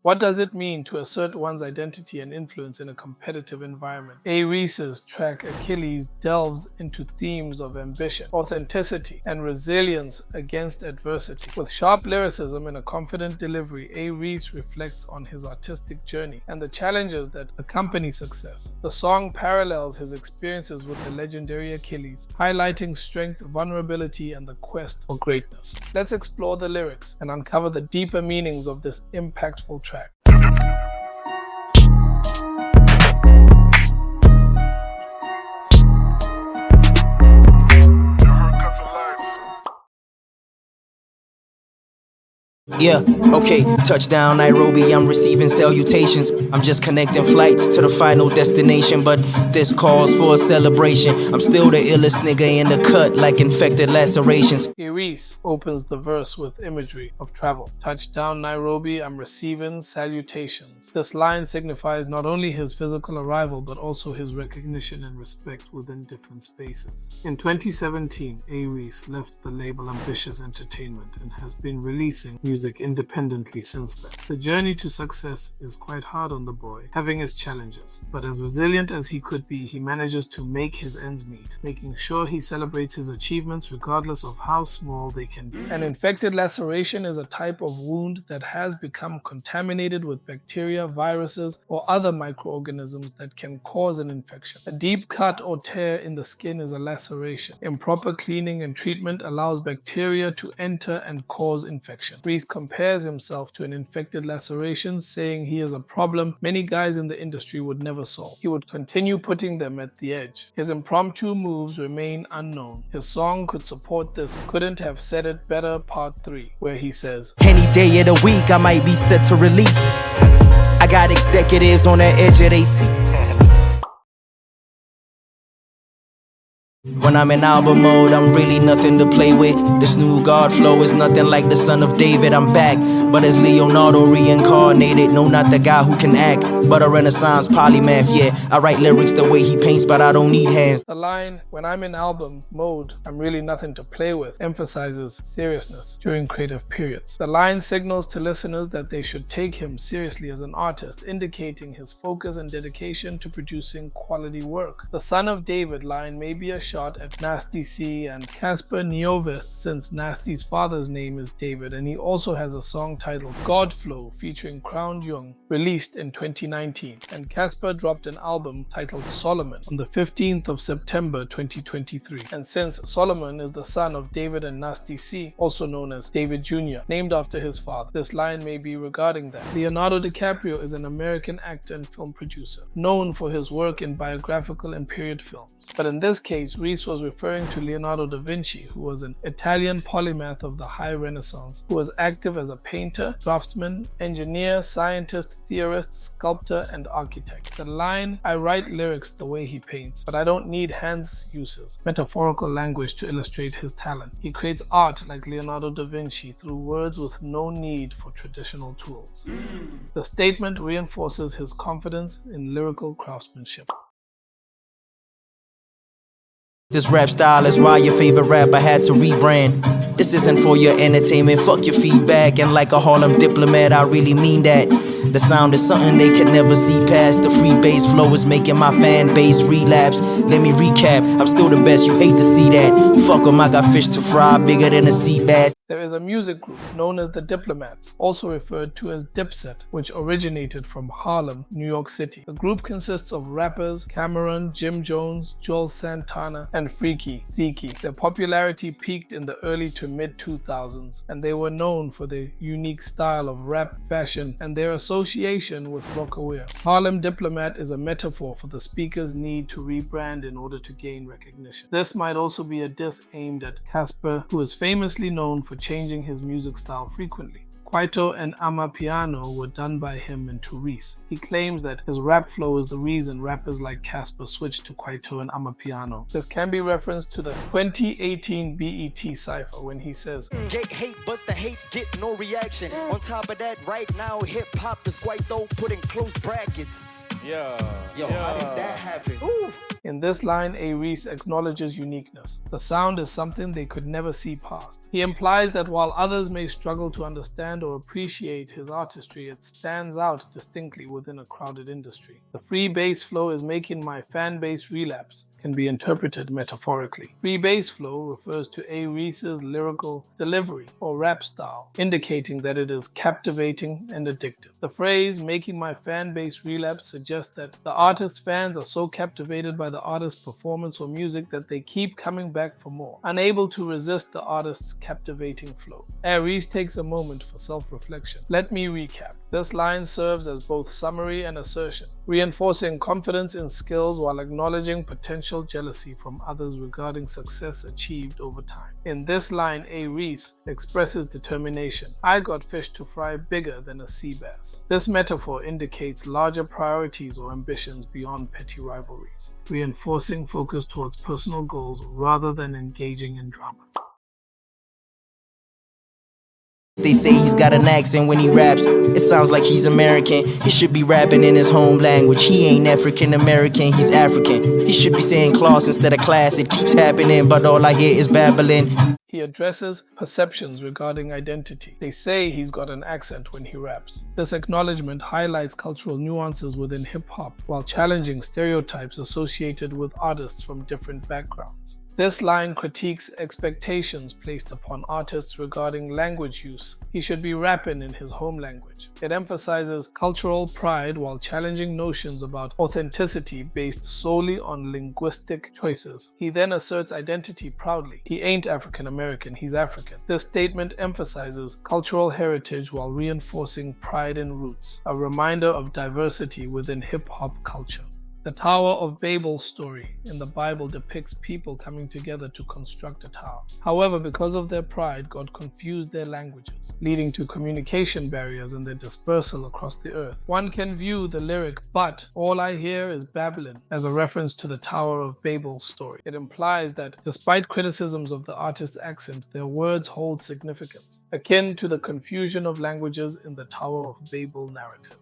What does it mean to assert one's identity and influence in a competitive environment? A-Reece's track Achilles delves into themes of ambition, authenticity, and resilience against adversity. With sharp lyricism and a confident delivery, A-Reece reflects on his artistic journey and the challenges that accompany success. The song parallels his experiences with the legendary Achilles, highlighting strength, vulnerability, and the quest for greatness. Let's explore the lyrics and uncover the deeper meanings of this impactful track. Yeah, okay, touchdown Nairobi, I'm receiving salutations. I'm just connecting flights to the final destination, but this calls for a celebration. I'm still the illest nigga in the cut, like infected lacerations. A-Reece opens the verse with imagery of travel. Touchdown Nairobi, I'm receiving salutations. This line signifies not only his physical arrival, but also his recognition and respect within different spaces. In 2017, A-Reece left the label Ambitious Entertainment and has been releasing music independently since then. The journey to success is quite hard on the boy, having his challenges, but as resilient as he could be, he manages to make his ends meet, making sure he celebrates his achievements regardless of how small they can be. An infected laceration is a type of wound that has become contaminated with bacteria, viruses, or other microorganisms that can cause an infection. A deep cut or tear in the skin is a laceration. Improper cleaning and treatment allows bacteria to enter and cause infection. Reece compares himself to an infected laceration, saying he is a problem many guys in the industry would never solve. He would continue putting them at the edge. His impromptu moves remain unknown. His song could support this Couldn't Have Said It Better Part 3, where he says, Any day of the week I might be set to release. I got executives on the edge of their seats. When I'm in album mode, I'm really nothing to play with. This new godflow is nothing like the son of David. I'm back, but as Leonardo reincarnated. No, not the guy who can act, but a Renaissance polymath. Yeah, I write lyrics the way he paints, but I don't need hands. The line, when I'm in album mode, I'm really nothing to play with, emphasizes seriousness during creative periods. The line signals to listeners that they should take him seriously as an artist, indicating his focus and dedication to producing quality work. The son of David line may be a shot at Nasty C and Casper Nyovest, since Nasty's father's name is David, and he also has a song titled Godflow featuring Crown Young, released in 2019, and Casper dropped an album titled Solomon on the 15th of September 2023. And since Solomon is the son of David and Nasty C, also known as David Jr., named after his father, this line may be regarding that. Leonardo DiCaprio is an American actor and film producer, known for his work in biographical and period films. But in this case, Reece was referring to Leonardo da Vinci, who was an Italian polymath of the High Renaissance, who was active as a painter, draftsman, engineer, scientist, theorist, sculptor, and architect. The line, I write lyrics the way he paints, but I don't need hands uses metaphorical language to illustrate his talent. He creates art like Leonardo da Vinci through words with no need for traditional tools. The statement reinforces his confidence in lyrical craftsmanship. This rap style is why your favorite rapper had to rebrand. This isn't for your entertainment, fuck your feedback. And like a Harlem diplomat, I really mean that. The sound is something they could never see past. The free bass flow is making my fan base relapse. Let me recap, I'm still the best, you hate to see that. Fuck 'em, I got fish to fry, bigger than a sea bass. There is a music group known as the Diplomats, also referred to as Dipset, which originated from Harlem, New York City. The group consists of rappers Cameron, Jim Jones, Joel Santana, and Freaky Zeke. Their popularity peaked in the early to mid-2000s, and they were known for their unique style of rap, fashion, and their association with rockaware. Harlem Diplomat is a metaphor for the speaker's need to rebrand in order to gain recognition. This might also be a diss aimed at Casper, who is famously known for changing his music style frequently. Kwaito and Amapiano were done by him into Reece. He claims that his rap flow is the reason rappers like Casper switched to Kwaito and Amapiano. This can be referenced to the 2018 BET cypher when he says, Get hate, but the hate get no reaction. On top of that, right now, hip-hop is Kwaito put in close brackets. Yo, how did that happen? In this line, A-Reece acknowledges uniqueness. The sound is something they could never see past. He implies that while others may struggle to understand or appreciate his artistry, it stands out distinctly within a crowded industry. The free bass flow is making my fan base relapse can be interpreted metaphorically. Free bass flow refers to A-Reece's lyrical delivery or rap style, indicating that it is captivating and addictive. The phrase "making my fan base relapse" suggests that the artist's fans are so captivated by the artist's performance or music that they keep coming back for more, unable to resist the artist's captivating flow. A-Reece takes a moment for self-reflection. Let me recap. This line serves as both summary and assertion, reinforcing confidence in skills while acknowledging potential jealousy from others regarding success achieved over time. In this line, A-Reece expresses determination. I got fish to fry bigger than a sea bass. This metaphor indicates larger priorities or ambitions beyond petty rivalries, reinforcing focus towards personal goals rather than engaging in drama. They say he's got an accent when he raps. It sounds like he's American. He should be rapping in his home language. He ain't African American, he's African. He should be saying class instead of class. It keeps happening, but all I hear is babbling. He addresses perceptions regarding identity. They say he's got an accent when he raps. This acknowledgement highlights cultural nuances within hip-hop while challenging stereotypes associated with artists from different backgrounds. This line critiques expectations placed upon artists regarding language use. He should be rapping in his home language. It emphasizes cultural pride while challenging notions about authenticity based solely on linguistic choices. He then asserts identity proudly. He ain't African American, he's African. This statement emphasizes cultural heritage while reinforcing pride in roots, a reminder of diversity within hip-hop culture. The Tower of Babel story in the Bible depicts people coming together to construct a tower. However, because of their pride, God confused their languages, leading to communication barriers and their dispersal across the earth. One can view the lyric, "But all I hear is Babylon," as a reference to the Tower of Babel story. It implies that despite criticisms of the artist's accent, their words hold significance, akin to the confusion of languages in the Tower of Babel narrative.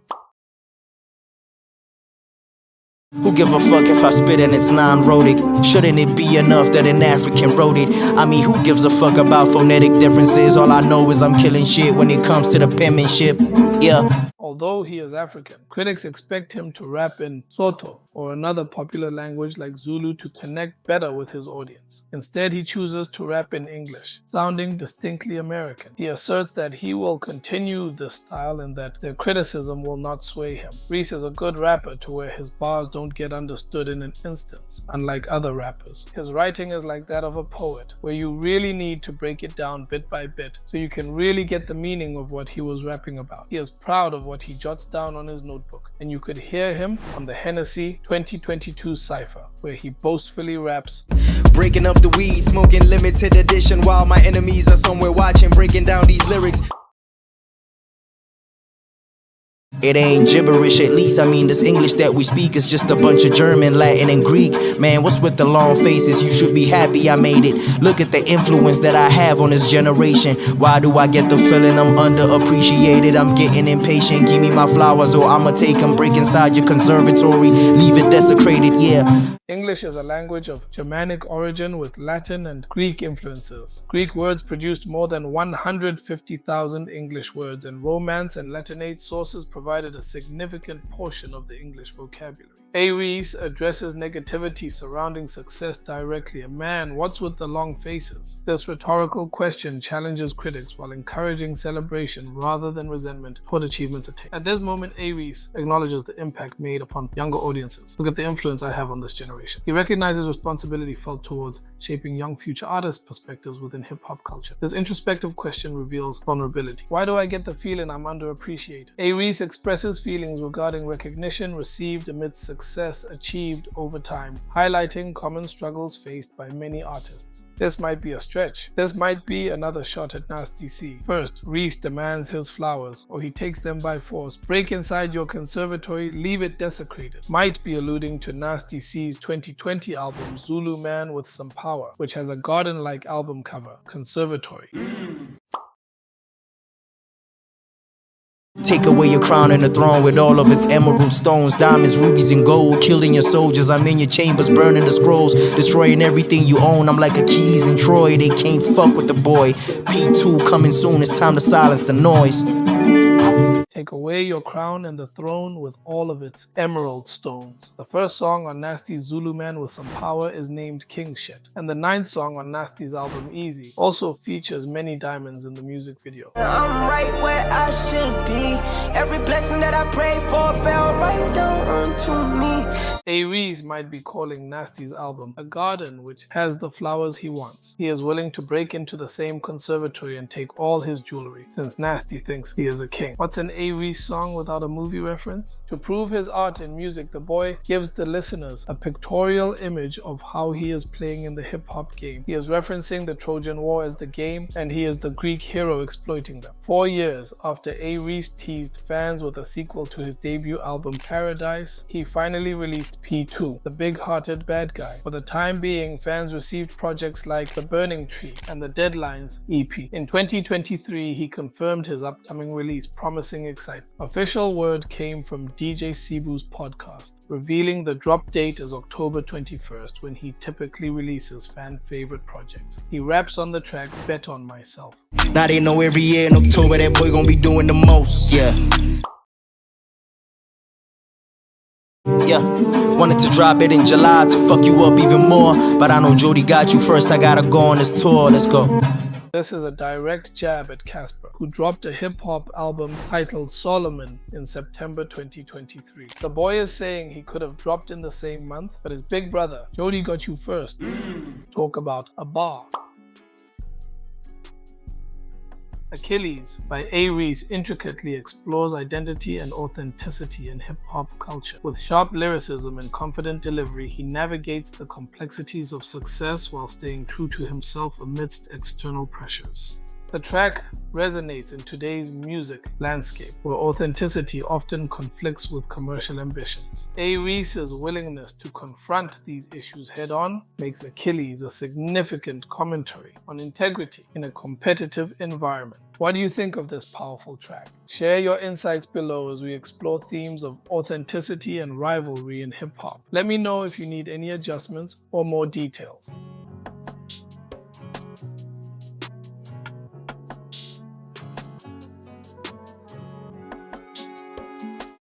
Who give a fuck if I spit and it's non-rhotic? Shouldn't it be enough that an African wrote it? I mean, who gives a fuck about phonetic differences? All I know is I'm killing shit when it comes to the penmanship. Yeah. Although he is African, critics expect him to rap in Sotho or another popular language like Zulu to connect better with his audience. Instead, he chooses to rap in English, sounding distinctly American. He asserts that he will continue this style and that their criticism will not sway him. Reece is a good rapper to where his bars don't get understood in an instance, unlike other rappers. His writing is like that of a poet, where you really need to break it down bit by bit so you can really get the meaning of what he was rapping about. He is proud of what he jots down on his notebook, and you could hear him on the Hennessy 2022 Cypher, where he boastfully raps, breaking up the weed, smoking limited edition while my enemies are somewhere watching, breaking down these lyrics. It ain't gibberish, at least. I mean, this English that we speak is just a bunch of German, Latin, and Greek. Man, what's with the long faces? You should be happy I made it. Look at the influence that I have on this generation. Why do I get the feeling I'm underappreciated? I'm getting impatient. Give me my flowers or I'ma take them. Break inside your conservatory, leave it desecrated, yeah. English is a language of Germanic origin with Latin and Greek influences. Greek words produced more than 150,000 English words, and Romance and Latinate sources provided a significant portion of the English vocabulary. A-Reece addresses negativity surrounding success directly. And man, what's with the long faces? This rhetorical question challenges critics while encouraging celebration rather than resentment toward achievements attained. At this moment, A-Reece acknowledges the impact made upon younger audiences. Look at the influence I have on this generation. He recognizes responsibility felt towards shaping young future artists' perspectives within hip-hop culture. This introspective question reveals vulnerability. Why do I get the feeling I'm underappreciated? A-Reece expresses feelings regarding recognition received amidst success achieved over time, highlighting common struggles faced by many artists. This might be a stretch. This might be another shot at Nasty C. First, Reece demands his flowers, or he takes them by force. Break inside your conservatory, leave it desecrated. Might be alluding to Nasty C's 2020 album Zulu Man with Some Power, which has a garden-like album cover, Conservatory. Take away your crown and the throne with all of its emerald stones, diamonds, rubies, and gold. Killing your soldiers, I'm in your chambers, burning the scrolls, destroying everything you own. I'm like Achilles and Troy, they can't fuck with the boy. P2 coming soon, it's time to silence the noise. Take away your crown and the throne with all of its emerald stones. The first song on Nasty's Zulu Man with Some Power is named King Shit, and the 9th song on Nasty's album Easy also features many diamonds in the music video. I'm right where I should be. Every blessing that I prayed for fell right down onto me. A-Reece might be calling Nasty's album a garden which has the flowers he wants. He is willing to break into the same conservatory and take all his jewelry, since Nasty thinks he is a king. What's an A-Reece song without a movie reference? To prove his art in music, the boy gives the listeners a pictorial image of how he is playing in the hip-hop game. He is referencing the Trojan War as the game, and he is the Greek hero exploiting them. 4 years after A-Reece teased fans with a sequel to his debut album Paradise, he finally released P2, the big-hearted bad guy. For the time being, fans received projects like The Burning Tree and The Deadlines EP. In 2023, he confirmed his upcoming release, promising excitement. Official word came from DJ Cebu's podcast, revealing the drop date is October 21st, when he typically releases fan-favorite projects. He raps on the track Bet on Myself. Now they know every year in October that boy gonna be doing the most, yeah. Wanted to drop it in July to fuck you up even more, but I know Jody got you first, I gotta go on this tour, let's go. This is a direct jab at Casper, who dropped a hip-hop album titled Solomon in September 2023. The boy is saying he could have dropped in the same month, but his big brother, Jody Got You First, talk about a bar. Achilles by A-Reece intricately explores identity and authenticity in hip-hop culture. With sharp lyricism and confident delivery, he navigates the complexities of success while staying true to himself amidst external pressures. The track resonates in today's music landscape, where authenticity often conflicts with commercial ambitions. A-Reece's willingness to confront these issues head-on makes Achilles a significant commentary on integrity in a competitive environment. What do you think of this powerful track? Share your insights below as we explore themes of authenticity and rivalry in hip-hop. Let me know if you need any adjustments or more details.